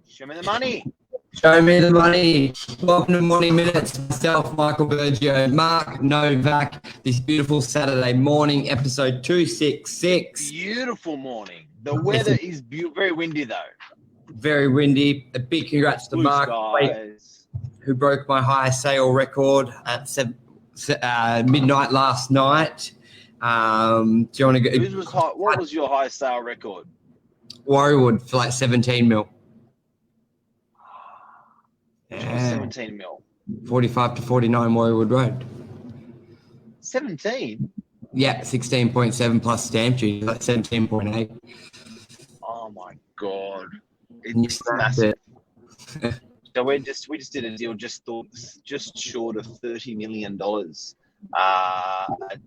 Show me the money. Show me the money. Welcome to Morning Minutes. Myself, Michael Bergio, Mark Novak. This beautiful Saturday morning, episode 266. Beautiful morning. The weather is very windy though. Very windy. A big congrats to Blue Mark, skies. who broke my highest sale record at midnight last night. Do you want to go? What was your highest sale record? Warriewood for like 17 mil. Yeah. 17 mil. 45 to 49 Warriewood Road. 17? Yeah, 16.7 plus stamp duty, like 17.8. Oh my god. It's massive. So we just did a deal just short of $30 million at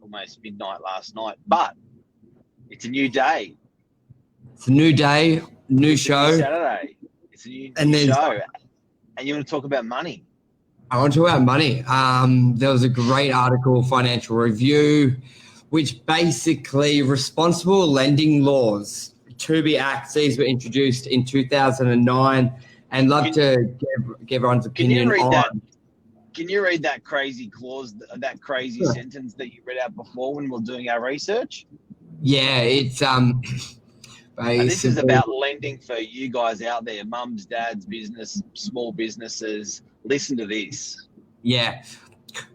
almost midnight last night. But it's a new day. It's a new day, new show. New Saturday. It's a new show. And you want to talk about money? I want to talk about money. There was a great article, Financial Review, which basically responsible lending laws, 2B Acts, these were introduced in 2009, and love to give everyone's opinion on. Can you read that crazy clause, that crazy sentence that you read out before when we were doing our research? Yeah, it's and this is about lending for you guys out there, mums, dads, business, small businesses. Listen to this. Yeah.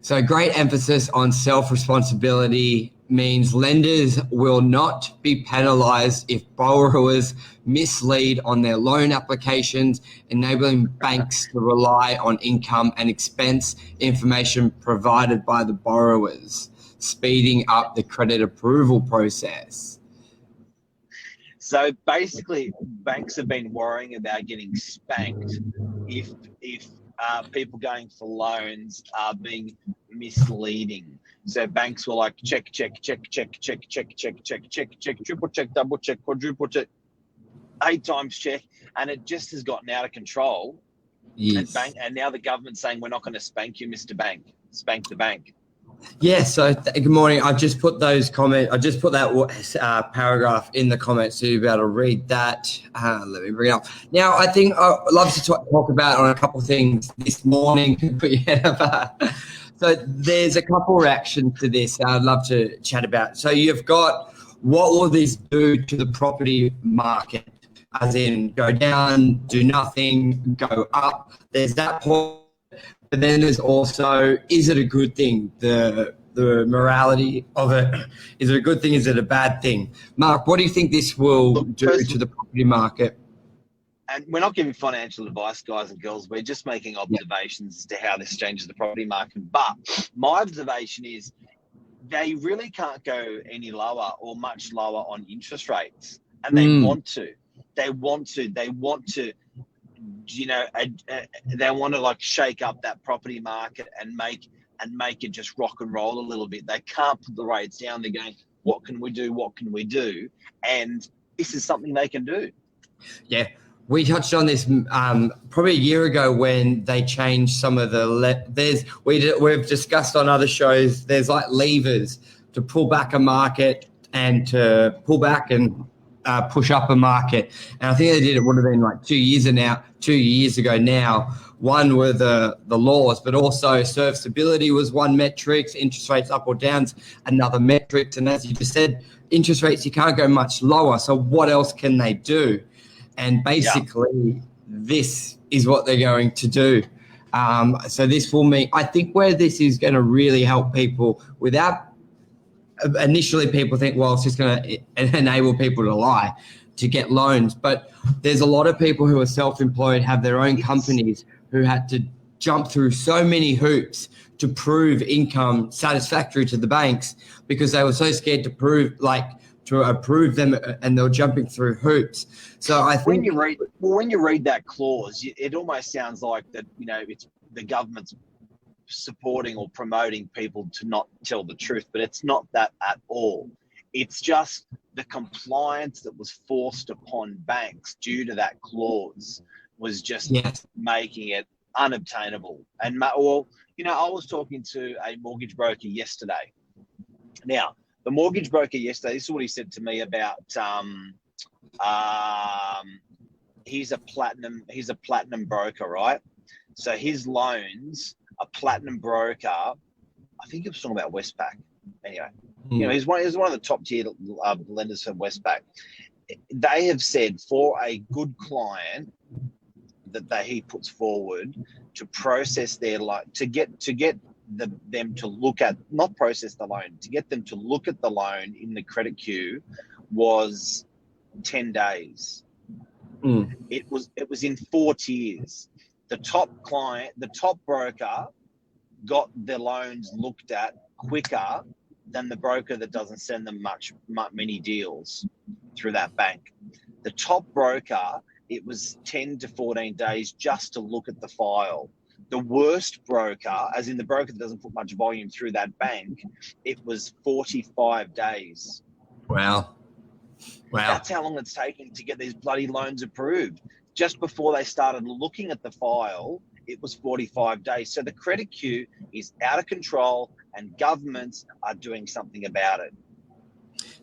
So great emphasis on self-responsibility means lenders will not be penalized if borrowers mislead on their loan applications, enabling banks to rely on income and expense information provided by the borrowers, speeding up the credit approval process. So basically, banks have been worrying about getting spanked if people going for loans are being misleading. So banks were like check, triple check, double check, quadruple check, 8 times check, and it just has gotten out of control. Yes. And now the government's saying we're not going to spank you, Mr. Bank. Spank the bank. Yeah, so good morning. I just put that paragraph in the comments so you'll be able to read that. Let me bring it up. Now, I think I'd love to talk about on a couple of things this morning. So there's a couple of reactions to this I'd love to chat about. So you've got, what will this do to the property market? As in, go down, do nothing, go up. There's that point. But then there's also, is it a good thing? The morality of it. Is it a good thing? Is it a bad thing? Mark, what do you think this will do to the property market? And we're not giving financial advice, guys and girls. We're just making observations as to how this changes the property market. But my observation is they really can't go any lower or much lower on interest rates. And they want to. They want to, you know, they want to like shake up that property market and make it just rock and roll a little bit. They can't put the rates down. They're going, what can we do? What can we do? And this is something they can do. Yeah. We touched on this probably a year ago when they changed some of the we've discussed on other shows, there's like levers to pull back a market and to pull back and push up a market. And I think they did it would have been like 2 years ago now. One were the laws, but also serviceability was one metric, interest rates up or down's another metric. And as you just said, interest rates, you can't go much lower. So what else can they do? And basically this is what they're going to do. So this will mean, I think where this is going to really help people without initially people think, well, it's just going to enable people to lie, to get loans. But there's a lot of people who are self-employed, have their own companies, who had to jump through so many hoops to prove income satisfactory to the banks because they were so scared to approve them, and they were jumping through hoops. So I think when you read that clause, it almost sounds like that, you know, it's the government's supporting or promoting people to not tell the truth, but it's not that at all. It's just the compliance that was forced upon banks due to that clause was just making it unobtainable. And well, you know, I was talking to a mortgage broker yesterday. Now, the mortgage broker yesterday, this is what he said to me about he's a platinum broker, right? So his loans, a platinum broker, I think he was talking about Westpac. Anyway, he's one of the top tier lenders for Westpac. They have said for a good client that he puts forward to process their loan, to get them to look at, not process the loan, to get them to look at the loan in the credit queue was 10 days. It was in 4 tiers. The top broker got their loans looked at quicker than the broker that doesn't send them many deals through that bank. The top broker, it was 10 to 14 days just to look at the file. The worst broker, as in the broker that doesn't put much volume through that bank, it was 45 days. Wow. That's how long it's taking to get these bloody loans approved. Just before they started looking at the file, it was 45 days. So the credit queue is out of control and governments are doing something about it.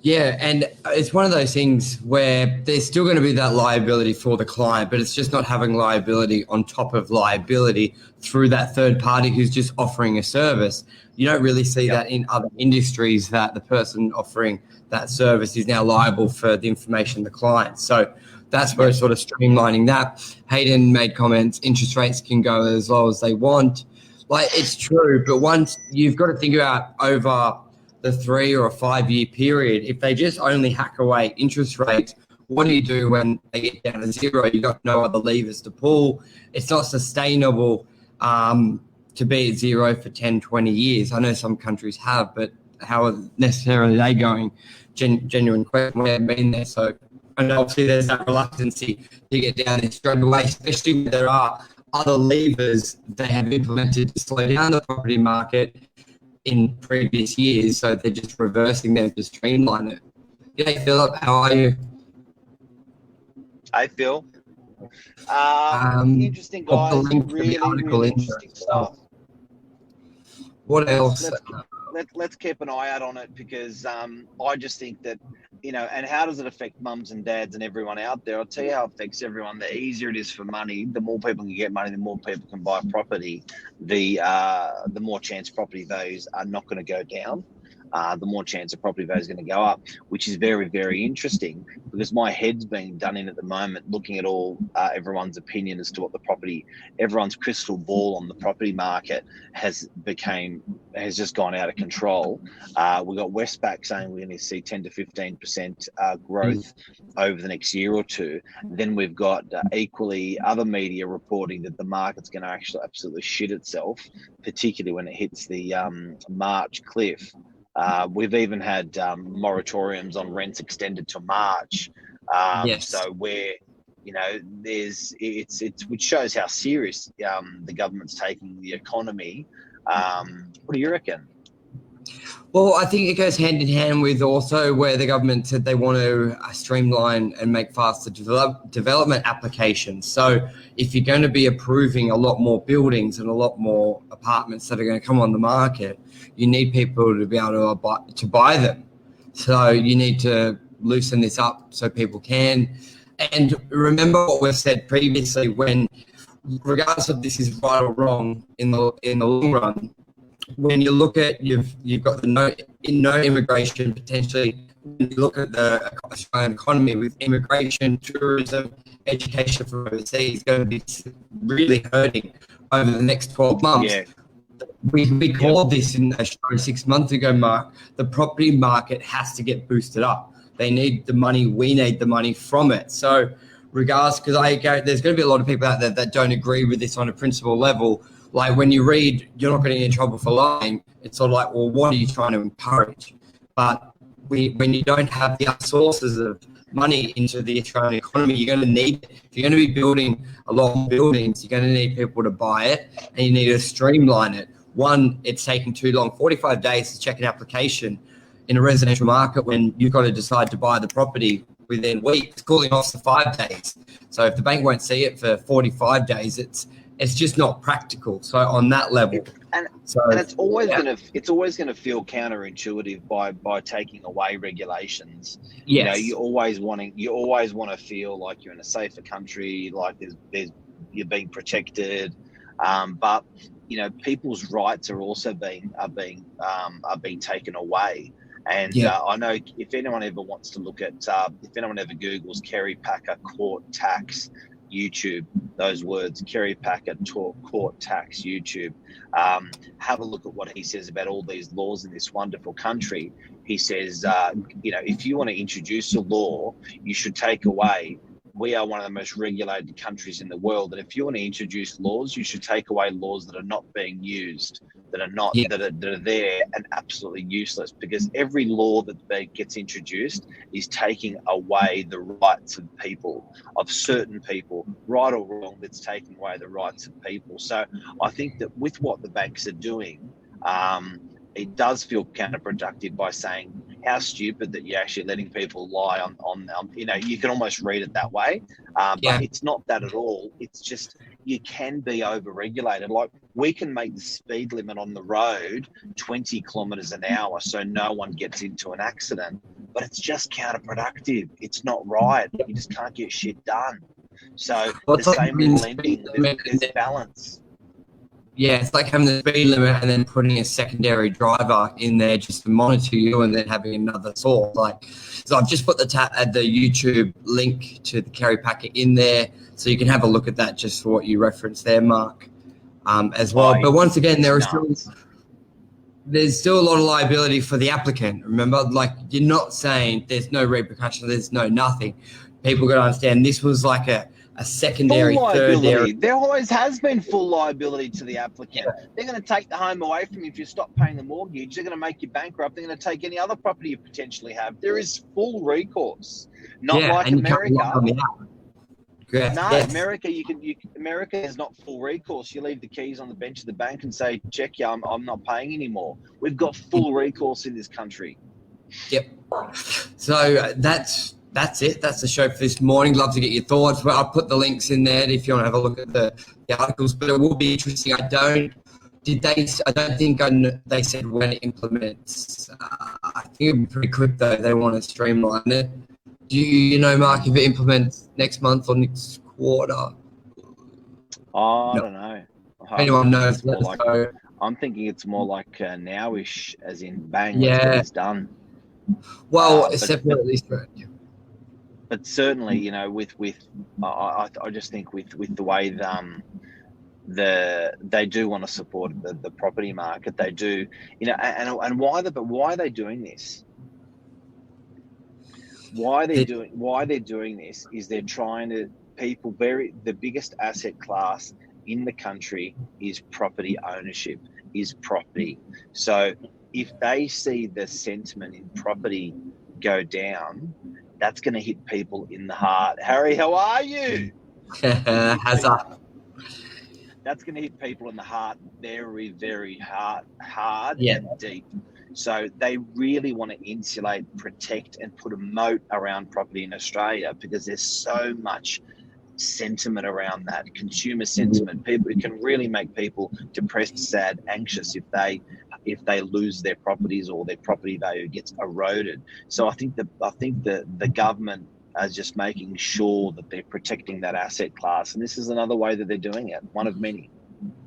Yeah, and it's one of those things where there's still going to be that liability for the client, but it's just not having liability on top of liability through that third party who's just offering a service. You don't really see that in other industries, that the person offering that service is now liable for the information of the client. So that's where it's sort of streamlining that. Hayden made comments, interest rates can go as low as they want. Like, it's true, but once you've got to think about over the 3 or 5 year period, if they just only hack away interest rates, what do you do when they get down to zero? You've got no other levers to pull. It's not sustainable to be at zero for 10, 20 years. I know some countries have, but how necessarily are they going? Genuine question. We haven't been there. So, and obviously there's that reluctancy to get down there straight away, especially when there are other levers they have implemented to slow down the property market in previous years, so they're just reversing them to streamline it. G'day, Philip. How are you? Hey, Phil. Interesting, guys. Really interesting stuff. What else? Let's keep an eye out on it, because I just think that, and how does it affect mums and dads and everyone out there? I'll tell you how it affects everyone. The easier it is for money, the more people can get money, the more people can buy property, the more chance property values are not going to go down. The more chance of property value is going to go up, which is very, very interesting, because my head's being done in at the moment, looking at all everyone's opinion as to what everyone's crystal ball on the property market has just gone out of control. We've got Westpac saying we're going to see 10 to 15% growth over the next year or two. Then we've got equally other media reporting that the market's going to actually absolutely shit itself, particularly when it hits the March cliff. We've even had moratoriums on rents extended to March. So where, which shows how serious the government's taking the economy. What do you reckon? Well, I think it goes hand in hand with also where the government said they want to streamline and make faster development applications. So if you're going to be approving a lot more buildings and a lot more apartments that are going to come on the market, you need people to be able to buy them. So you need to loosen this up so people can. And remember what we've said previously, when, regardless of this is right or wrong in the long run, when you look at you've got the no immigration potentially, when you look at the Australian economy with immigration, tourism, education from overseas going to be really hurting over the next 12 months. Yeah. We called this in Australia 6 months ago, Mark. The property market has to get boosted up. They need the money. We need the money from it. So regardless, because there's going to be a lot of people out there that don't agree with this on a principle level. Like when you read, you're not getting in trouble for lying. It's sort of like, well, what are you trying to encourage? But when you don't have the other sources of money into the Australian economy, you're going to need it. If you're going to be building a lot of buildings, you're going to need people to buy it, and you need to streamline it. One, it's taking too long. 45 days to check an application in a residential market when you've got to decide to buy the property within weeks, cooling off to 5 days. So if the bank won't see it for 45 days, it's just not practical. So on that level, And so it's always gonna feel counterintuitive by taking away regulations. You know, yes, you always want to feel like you're in a safer country, like there's you're being protected. But you know, people's rights are also being taken away. And yeah, I know if anyone ever wants to look at, if anyone ever Googles Kerry Packer court tax YouTube, those words, Kerry Packer court tax YouTube, have a look at what he says about all these laws in this wonderful country. He says, you know, if you want to introduce a law, you should take away. We are one of the most regulated countries in the world, and if you want to introduce laws, you should take away laws that are not being used, that are there and absolutely useless. Because every law that gets introduced is taking away the rights of people, of certain people, right or wrong. That's taking away the rights of people. So I think that with what the banks are doing, it does feel counterproductive by saying how stupid that you're actually letting people lie on you know, you can almost read it that way, but it's not that at all. It's just you can be over-regulated. Like, we can make the speed limit on the road 20 kilometres an hour so no one gets into an accident, but it's just counterproductive. It's not right. You just can't get shit done. So the same with lending, there's balance. Yeah, it's like having the speed limit and then putting a secondary driver in there just to monitor you, and then having another source. Like, so I've just put the YouTube link to the Kerry Packer in there, so you can have a look at that just for what you referenced there, Mark, as well. But once again, there's still a lot of liability for the applicant. Remember, like, you're not saying there's no repercussion, there's no nothing. People got to understand this was like a secondary, third. There always has been full liability to the applicant. They're going to take the home away from you if you stop paying the mortgage. They're going to make you bankrupt. They're going to take any other property you potentially have. There is full recourse, not like America. America, America is not full recourse. You leave the keys on the bench of the bank and say, "Check ya, I'm not paying anymore." We've got full recourse in this country. Yep. So that's it. That's the show for this morning. Love to get your thoughts. But I'll put the links in there if you want to have a look at the articles. But it will be interesting. I don't think they said when it implements. I think it'll be pretty quick though. They want to streamline it. Do you know, Mark, if it implements next month or next quarter? I don't know. If anyone knows, let us know. I'm thinking it's more like nowish, as in bang, let's get this done. Well, separately. But certainly, you know, I just think with the way they do want to support the property market, they do, you know, and why are they doing this? Why they're doing this is they're trying to the biggest asset class in the country is property ownership, is property. So if they see the sentiment in property go down, that's going to hit people in the heart. Harry, how are you? How's up? That's going to hit people in the heart very, very hard and deep. So they really want to insulate, protect, and put a moat around property in Australia because there's so much sentiment around that, consumer sentiment. People, it can really make people depressed, sad, anxious if they lose their properties or their property value gets eroded. So I think the government is just making sure that they're protecting that asset class, and this is another way that they're doing it, one of many.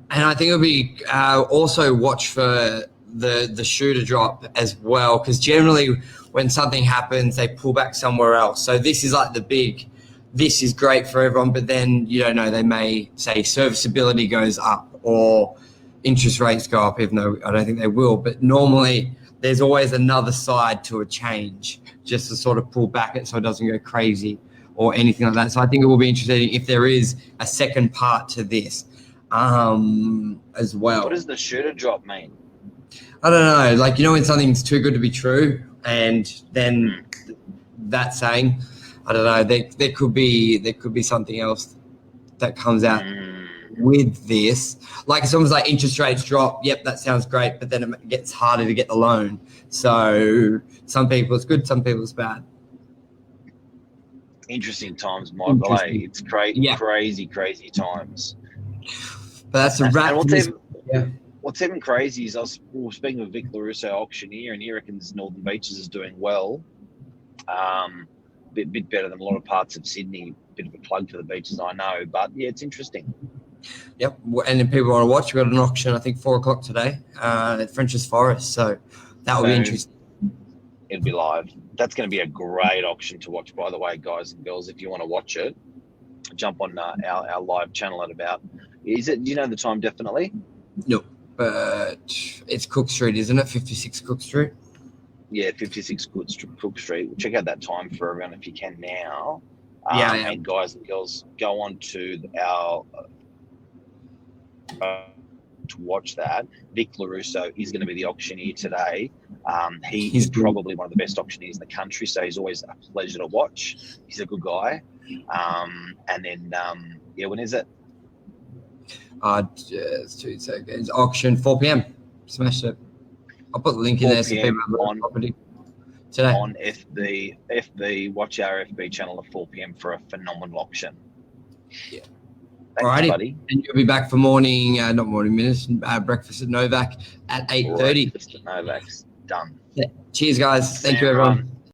And I think it'll be also watch for the shoe to drop as well, because generally when something happens, they pull back somewhere else. So this is like this is great for everyone, but then you don't know, they may say serviceability goes up or interest rates go up, even though I don't think they will. But normally there's always another side to a change just to sort of pull back it so it doesn't go crazy or anything like that. So I think it will be interesting if there is a second part to this as well. What does the shoe to drop mean? I don't know. Like, you know, when something's too good to be true, and then that saying, I don't know, there could be something else that comes out with this. Like, it's almost like interest rates drop. Yep, that sounds great, but then it gets harder to get the loan. So some people it's good, some people it's bad. Interesting times, Michael. It's crazy times. But that's a wrap. And what's even crazy is we were speaking with Vic LaRusso, auctioneer, and he reckons Northern Beaches is doing well. Bit better than a lot of parts of Sydney. Bit of a plug for the beaches, I know. But yeah, it's interesting. Yep. And if people want to watch, we've got an auction, I think 4:00 today at French's Forest. So that will be interesting. It'll be live. That's going to be a great auction to watch, by the way, guys and girls. If you want to watch it, jump on our live channel at about. Is it? Do you know the time? Definitely. No, but it's Cook Street, isn't it? 56 Cook Street. Yeah, 56 Cook Street. Check out that time for everyone if you can now. Yeah. And guys and girls, go on to our to watch that. Vic LaRusso is going to be the auctioneer today. He's probably one of the best auctioneers in the country, so he's always a pleasure to watch. He's a good guy. And then, when is it? Just 2 seconds. Auction 4 p.m. Smash it. I'll put the link in there so people have on property today. On FB, watch our FB channel at 4 p.m. for a phenomenal auction. Yeah. Thanks, buddy. And you'll be back for morning, not morning minutes, breakfast at Novak at 8:30. Breakfast at Novak's done. Yeah. Cheers, guys. Thank you, everyone.